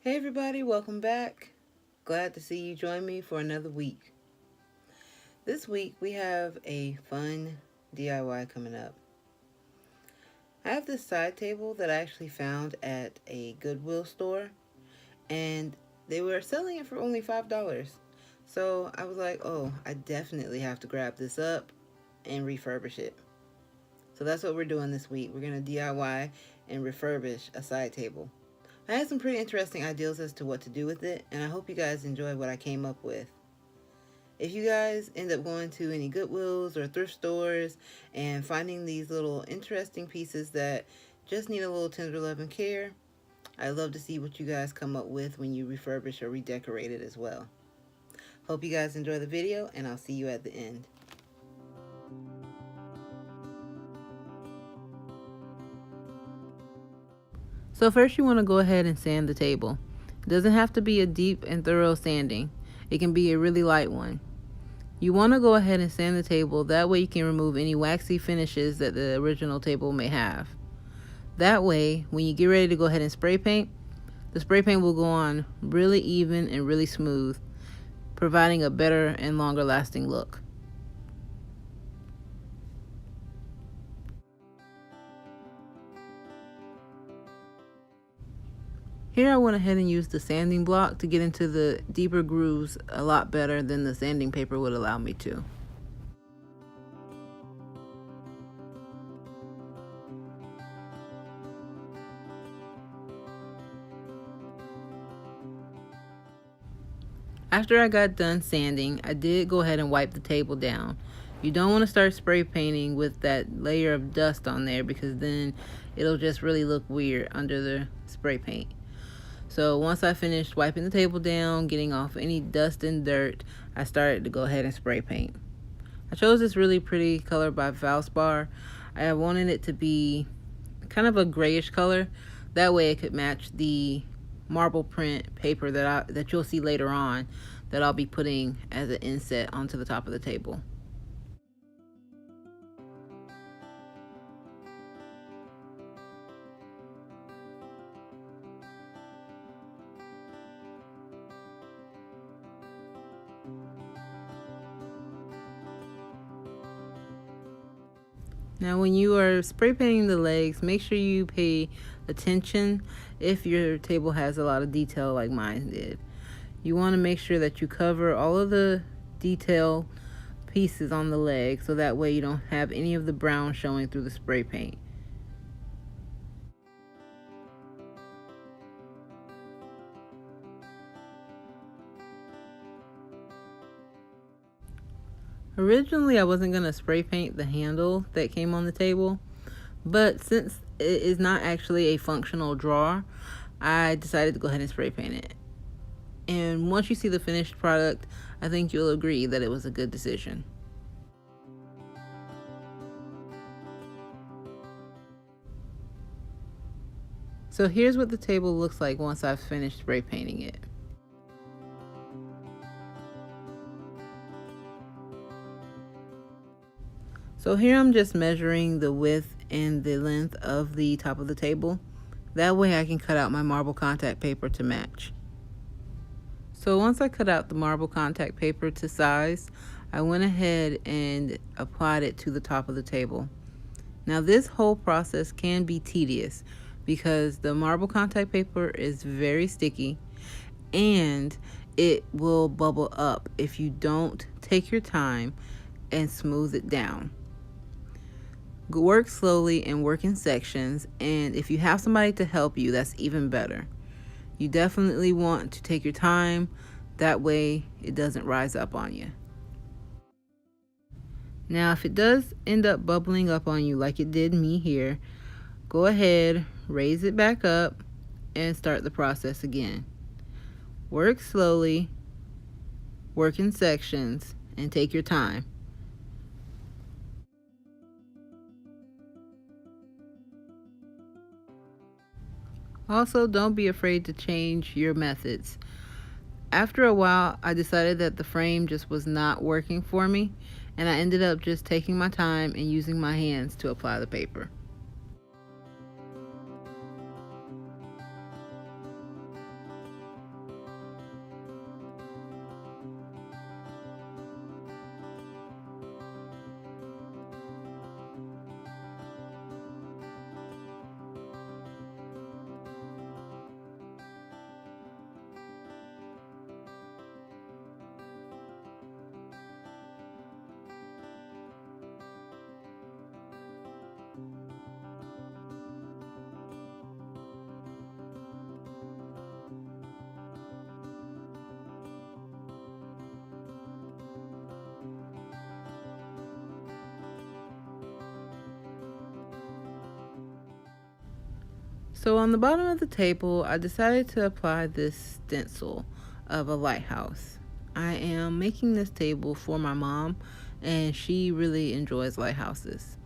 Hey everybody, welcome back. Glad to see you join me for another week. This week we have a fun DIY coming up. I have this side table that I actually found at a Goodwill store, and they were selling it for only $5. So I was like, oh, I definitely have to grab this up and refurbish it. So that's what we're doing this week. We're going to DIY and refurbish a side table. I had some pretty interesting ideas as to what to do with it, and I hope you guys enjoy what I came up with. If you guys end up going to any Goodwills or thrift stores and finding these little interesting pieces that just need a little tender love and care, I'd love to see what you guys come up with when you refurbish or redecorate it as well. Hope you guys enjoy the video, and I'll see you at the end. So first you want to go ahead and sand the table. It doesn't have to be a deep and thorough sanding. It can be a really light one. You want to go ahead and sand the table, that way you can remove any waxy finishes that the original table may have. That way, when you get ready to go ahead and spray paint, the spray paint will go on really even and really smooth, providing a better and longer lasting look. Here I went ahead and used the sanding block to get into the deeper grooves a lot better than the sanding paper would allow me to. After I got done sanding, I did go ahead and wipe the table down. You don't want to start spray painting with that layer of dust on there, because then it'll just really look weird under the spray paint. So once I finished wiping the table down, getting off any dust and dirt, I started to go ahead and spray paint. I chose this really pretty color by Valspar. I wanted it to be kind of a grayish color. That way it could match the marble print paper that you'll see later on that I'll be putting as an inset onto the top of the table. Now when you are spray painting the legs, make sure you pay attention if your table has a lot of detail like mine did. You want to make sure that you cover all of the detail pieces on the leg, so that way you don't have any of the brown showing through the spray paint. Originally, I wasn't going to spray paint the handle that came on the table, but since it is not actually a functional drawer, I decided to go ahead and spray paint it. And once you see the finished product, I think you'll agree that it was a good decision. So here's what the table looks like once I've finished spray painting it. So here I'm just measuring the width and the length of the top of the table. That way I can cut out my marble contact paper to match. So once I cut out the marble contact paper to size, I went ahead and applied it to the top of the table. Now this whole process can be tedious because the marble contact paper is very sticky and it will bubble up if you don't take your time and smooth it down. Work slowly and work in sections, and if you have somebody to help you, that's even better. You definitely want to take your time, that way it doesn't rise up on you. Now if it does end up bubbling up on you like it did me here, go ahead, raise it back up, and start the process again. Work slowly, work in sections, and take your time. Also, don't be afraid to change your methods. After a while, I decided that the frame just was not working for me, and I ended up just taking my time and using my hands to apply the paper. So on the bottom of the table, I decided to apply this stencil of a lighthouse. I am making this table for my mom, and she really enjoys lighthouses.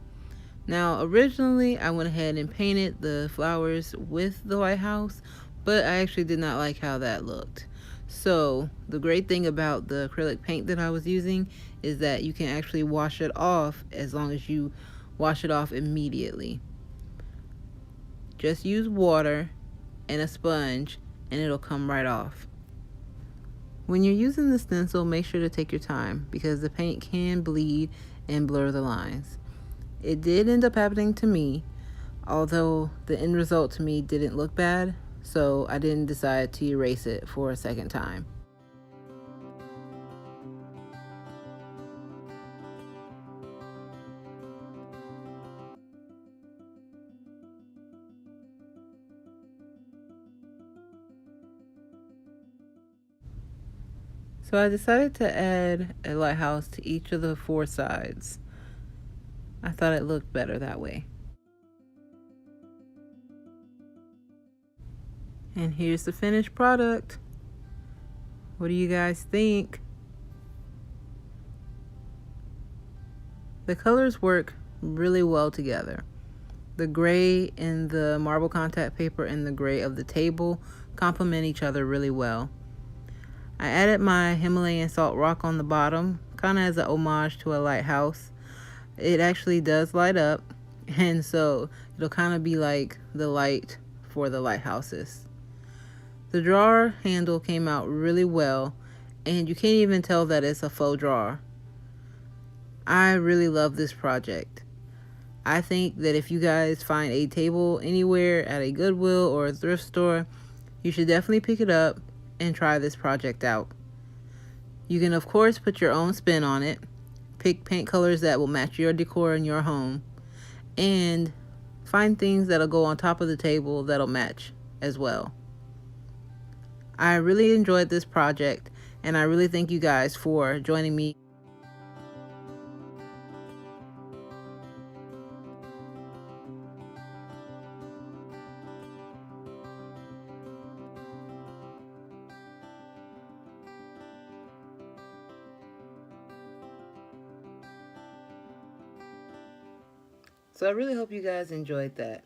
Now, originally, I went ahead and painted the flowers with the lighthouse, but I actually did not like how that looked. So, the great thing about the acrylic paint that I was using is that you can actually wash it off as long as you wash it off immediately. Just use water and a sponge and it'll come right off. When you're using the stencil, make sure to take your time because the paint can bleed and blur the lines. It did end up happening to me, although the end result to me didn't look bad, so I didn't decide to erase it for a second time. So I decided to add a lighthouse to each of the 4 sides. I thought it looked better that way. And here's the finished product. What do you guys think? The colors work really well together. The gray in the marble contact paper and the gray of the table complement each other really well. I added my Himalayan salt rock on the bottom, kind of as an homage to a lighthouse. It actually does light up, and so it'll kind of be like the light for the lighthouses. The drawer handle came out really well, and you can't even tell that it's a faux drawer. I really love this project. I think that if you guys find a table anywhere at a Goodwill or a thrift store, you should definitely pick it up and try this project out. You can of course put your own spin on it, pick paint colors that will match your decor in your home, and find things that'll go on top of the table that'll match as well. I really enjoyed this project, and I really thank you guys for joining me. So I really hope you guys enjoyed that.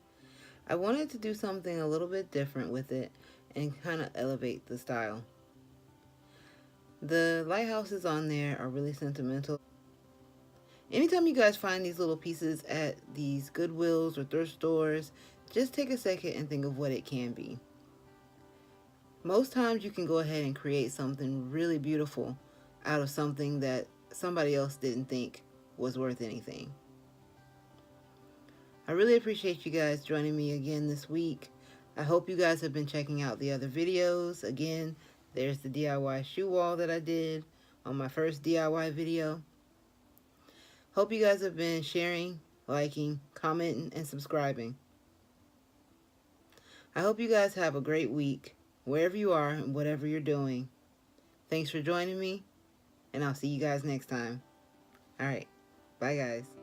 I wanted to do something a little bit different with it and kind of elevate the style. The lighthouses on there are really sentimental. Anytime you guys find these little pieces at these Goodwills or thrift stores, just take a second and think of what it can be. Most times you can go ahead and create something really beautiful out of something that somebody else didn't think was worth anything. I really appreciate you guys joining me again this week. I hope you guys have been checking out the other videos. Again, there's the DIY shoe wall that I did on my first DIY video. Hope you guys have been sharing, liking, commenting, and subscribing. I hope you guys have a great week, wherever you are and whatever you're doing. Thanks for joining me, and I'll see you guys next time. Alright, bye guys.